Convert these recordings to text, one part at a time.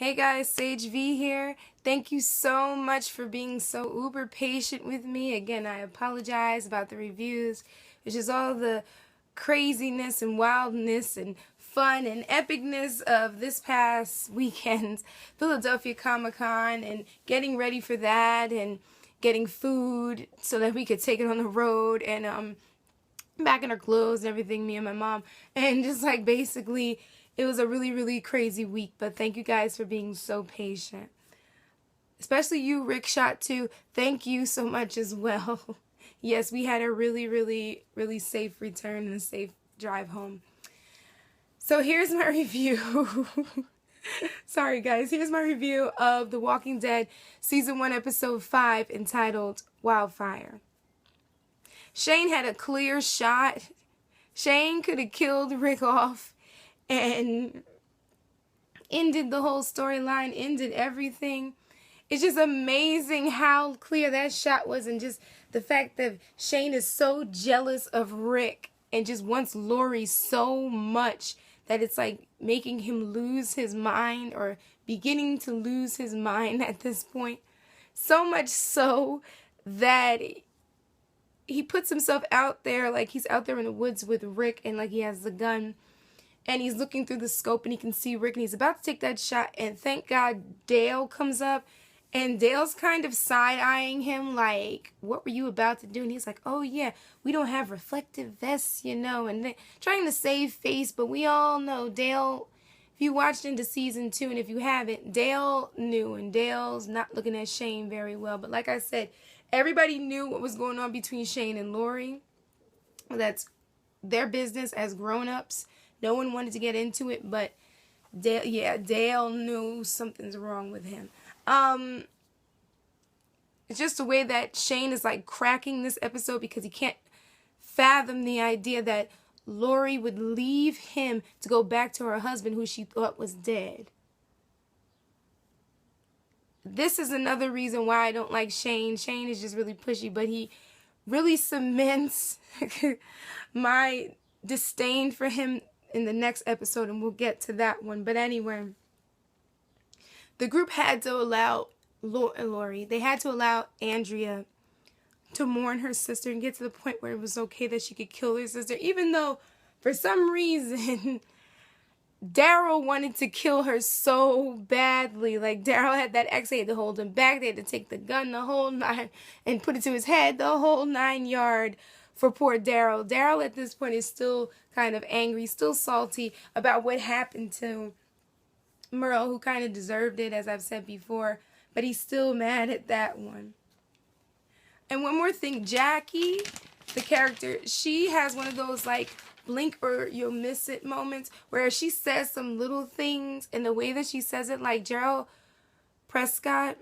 Hey guys, Sage V here. Thank you so much for being so uber patient with me. Again, I apologize about the reviews. It's just all the craziness and wildness and fun and epicness of this past weekend's Philadelphia Comic-Con and getting ready for that and getting food so that we could take it on the road and back in our clothes and everything, me and my mom. And just like basically it was a really crazy week, but thank you guys for being so patient. Especially you, Rick Shot too. Thank you so much as well. Yes, we had a really safe return and a safe drive home. So here's my review. Sorry guys, here's my review of The Walking Dead Season 1 Episode 5 entitled Wildfire. Shane had a clear shot. Shane could have killed Rick off and ended the whole storyline, ended everything. It's just amazing how clear that shot was, and just the fact that Shane is so jealous of Rick and just wants Lori so much that it's like making him lose his mind, or beginning to lose his mind at this point. So much so that he puts himself out there, like he's out there in the woods with Rick, and like he has the gun and he's looking through the scope and he can see Rick and he's about to take that shot, and thank God Dale comes up, and Dale's kind of side-eyeing him like, what were you about to do? And he's like, oh yeah, we don't have reflective vests, you know, and trying to save face. But we all know Dale, if you watched into season 2, and if you haven't, Dale knew, and Dale's not looking at Shane very well. But like I said, everybody knew what was going on between Shane and Lori. That's their business as grown-ups. No one wanted to get into it, but Dale knew something's wrong with him. It's just the way that Shane is like cracking this episode, because he can't fathom the idea that Lori would leave him to go back to her husband who she thought was dead. This is another reason why I don't like Shane. Shane is just really pushy, but he really cements my disdain for him in the next episode, and we'll get to that one. But anyway, the group had to allow Lori, they had to allow Andrea to mourn her sister and get to the point where it was okay that she could kill her sister, even though for some reason Daryl wanted to kill her so badly. Like, Daryl had that ex, they had to hold him back, they had to take the gun, the whole nine, and put it to his head, the whole 9 yard for poor Daryl. Daryl at this point is still kind of angry, still salty about what happened to Merle, who kind of deserved it, as I've said before, but he's still mad at that one. And one more thing, Jackie, the character, she has one of those like blink or you'll miss it moments where she says some little things, and the way that she says it, like Gerald Prescott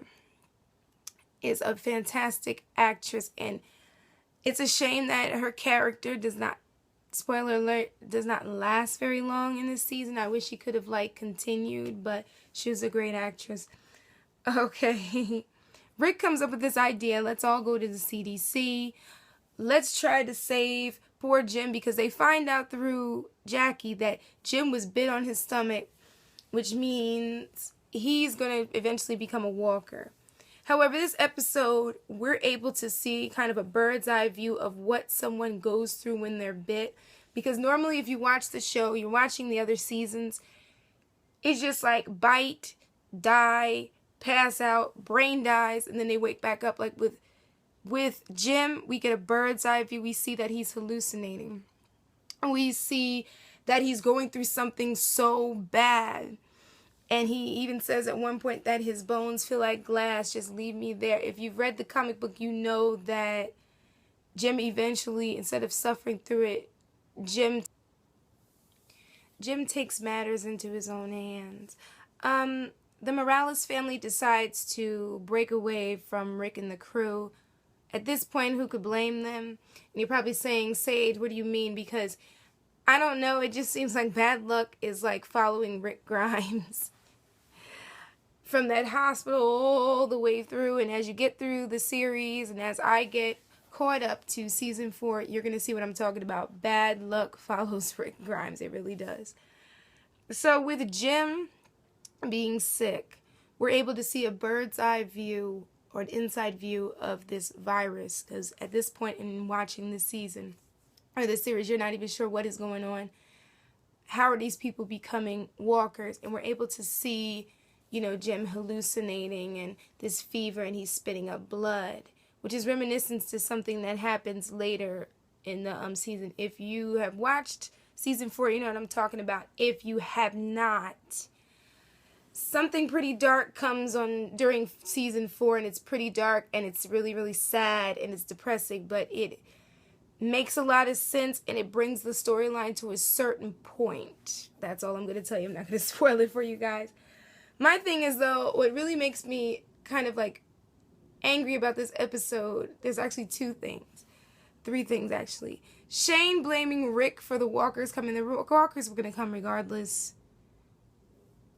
is a fantastic actress, and it's a shame that her character does not, spoiler alert, does not last very long in this season. I wish she could have like continued, but she was a great actress. Okay. Rick comes up with this idea. Let's all go to the CDC. Let's try to save poor Jim, because they find out through Jackie that Jim was bit on his stomach, which means he's going to eventually become a walker. However, this episode, we're able to see kind of a bird's eye view of what someone goes through when they're bit. Because normally if you watch the show, you're watching the other seasons, it's just like bite, die, pass out, brain dies, and then they wake back up. Like with Jim, we get a bird's eye view. We see that he's hallucinating. We see that he's going through something so bad. And he even says at one point that his bones feel like glass, just leave me there. If you've read the comic book, you know that Jim eventually, instead of suffering through it, Jim takes matters into his own hands. The Morales family decides to break away from Rick and the crew. At this point, who could blame them? And you're probably saying, Sage, what do you mean? Because I don't know, it just seems like bad luck is like following Rick Grimes from that hospital all the way through. And as you get through the series, and as I get caught up to season 4, you're going to see what I'm talking about. Bad luck follows Rick Grimes. It really does. So with Jim, being sick, we're able to see a bird's eye view or an inside view of this virus, because at this point in watching this season or this series, you're not even sure what is going on. How are these people becoming walkers? And we're able to see, you know, Jim hallucinating and this fever, and he's spitting up blood, which is reminiscent to something that happens later in the season. If you have watched season 4, you know what I'm talking about. If you have not, something pretty dark comes on during season 4, and it's pretty dark, and it's really, really sad, and it's depressing, but it makes a lot of sense, and it brings the storyline to a certain point. That's all I'm going to tell you. I'm not going to spoil it for you guys. My thing is, though, what really makes me kind of like angry about this episode, there's actually 3 things actually. Shane blaming Rick for the walkers coming. The walkers were going to come regardless.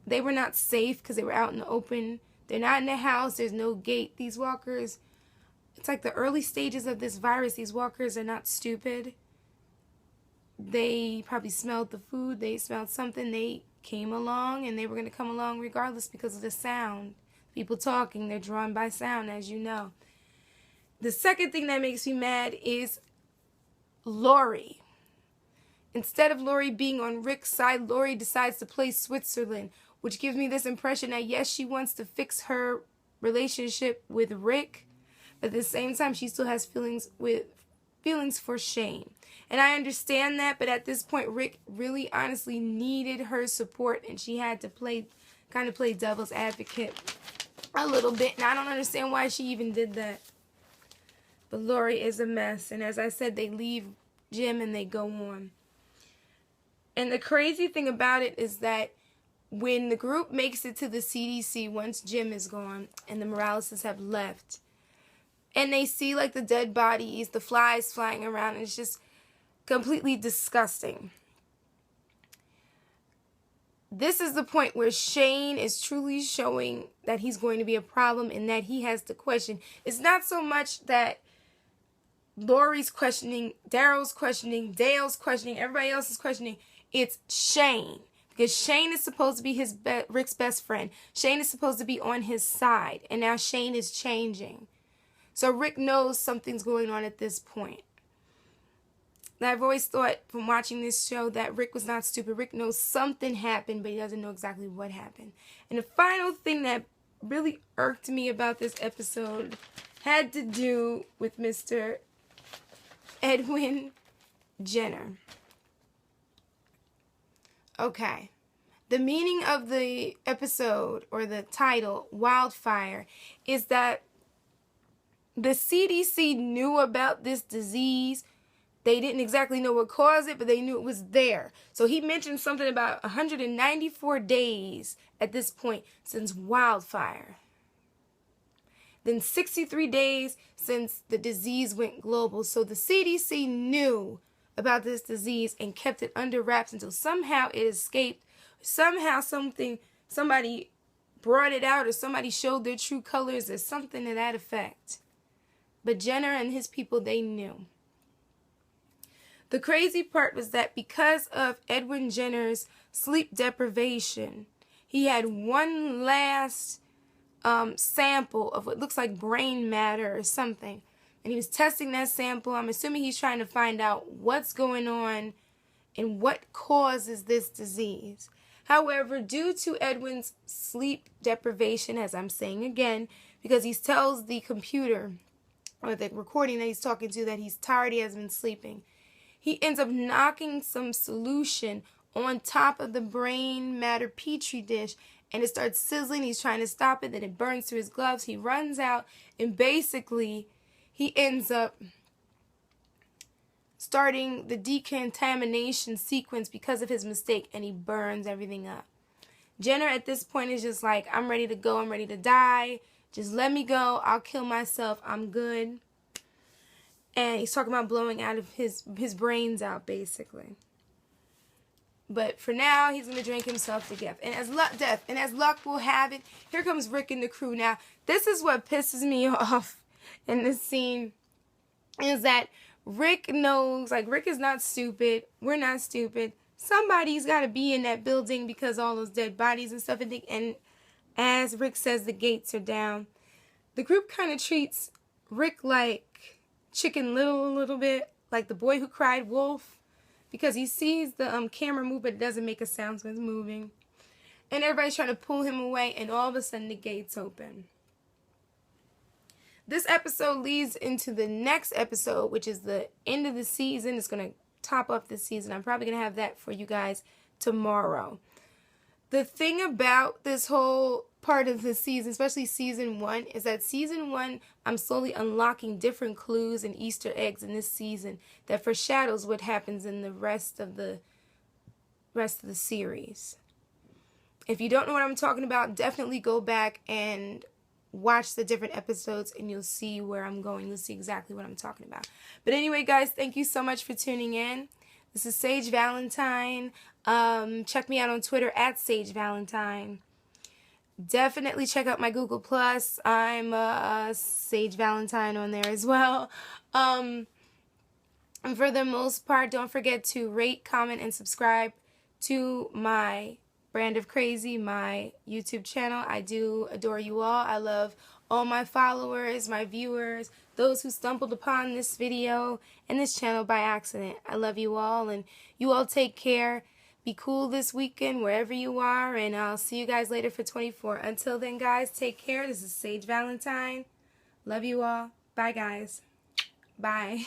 They were not safe because they were out in the open. They're not in the house. There's no gate. These walkers, it's like the early stages of this virus. These walkers are not stupid. They probably smelled the food. They smelled something. They came along, and they were going to come along regardless because of the sound. People talking, they're drawn by sound, as you know. The second thing that makes me mad is Lori. Instead of Lori being on Rick's side, Lori decides to play Switzerland, which gives me this impression that, yes, she wants to fix her relationship with Rick, but at the same time, she still has feelings for Shane. And I understand that, but at this point, Rick really honestly needed her support, and she had to play devil's advocate a little bit, and I don't understand why she even did that. But Lori is a mess, and as I said, they leave Jim and they go on. And the crazy thing about it is that when the group makes it to the CDC, once Jim is gone and the Moraleses have left, and they see like the dead bodies, the flies flying around, and it's just completely disgusting. This is the point where Shane is truly showing that he's going to be a problem and that he has to question. It's not so much that Lori's questioning, Daryl's questioning, Dale's questioning, everybody else is questioning. It's Shane. Because Shane is supposed to be Rick's best friend. Shane is supposed to be on his side. And now Shane is changing. So Rick knows something's going on at this point. I've always thought from watching this show that Rick was not stupid. Rick knows something happened, but he doesn't know exactly what happened. And the final thing that really irked me about this episode had to do with Mr. Edwin Jenner. Okay. The meaning of the episode, or the title, Wildfire, is that the CDC knew about this disease. They didn't exactly know what caused it, but they knew it was there. So he mentioned something about 194 days at this point since wildfire. Then 63 days since the disease went global. So the CDC knew about this disease and kept it under wraps until somehow it escaped. Somehow somebody brought it out, or somebody showed their true colors, or something to that effect. But Jenner and his people, they knew. The crazy part was that because of Edwin Jenner's sleep deprivation, he had one last sample of what looks like brain matter or something. And he was testing that sample. I'm assuming he's trying to find out what's going on and what causes this disease. However, due to Edwin's sleep deprivation, as I'm saying again, because he tells the computer or the recording that he's talking to that he's tired, he has been sleeping, he ends up knocking some solution on top of the brain matter petri dish, and it starts sizzling. He's trying to stop it, then it burns through his gloves. He runs out, and basically he ends up starting the decontamination sequence because of his mistake, and he burns everything up. Jenner at this point is just like, I'm ready to go. I'm ready to die. Just let me go. I'll kill myself. I'm good. And he's talking about blowing out of his brains out, basically. But for now, he's going to drink himself to death. And as luck will have it, here comes Rick and the crew. Now, this is what pisses me off in this scene, is that Rick knows, like, Rick is not stupid. We're not stupid. somebody's got to be in that building because all those dead bodies and stuff. And as Rick says, the gates are down. The group kind of treats Rick like Chicken Little a little bit, like the boy who cried wolf, because he sees the camera move, but it doesn't make a sound, so it's moving. And everybody's trying to pull him away, and all of a sudden the gates open. This episode leads into the next episode, which is the end of the season. It's going to top up the season. I'm probably going to have that for you guys tomorrow. The thing about this whole part of the season, especially season 1, is that season 1, I'm slowly unlocking different clues and Easter eggs in this season that foreshadows what happens in the rest of the series. If you don't know what I'm talking about, definitely go back and watch the different episodes and you'll see where I'm going. You'll see exactly what I'm talking about. But anyway, guys, thank you so much for tuning in. This is Sage Valentine. Check me out on Twitter at Sage Valentine. Definitely check out my Google+. I'm Sage Valentine on there as well. And for the most part, don't forget to rate, comment, and subscribe to my Brand of Crazy, my YouTube channel. I do adore you all. I love all my followers, my viewers, those who stumbled upon this video and this channel by accident. I love you all, and you all take care. Be cool this weekend wherever you are, and I'll see you guys later for 24. Until then, guys, take care. This is Sage Valentine. Love you all. Bye, guys. Bye.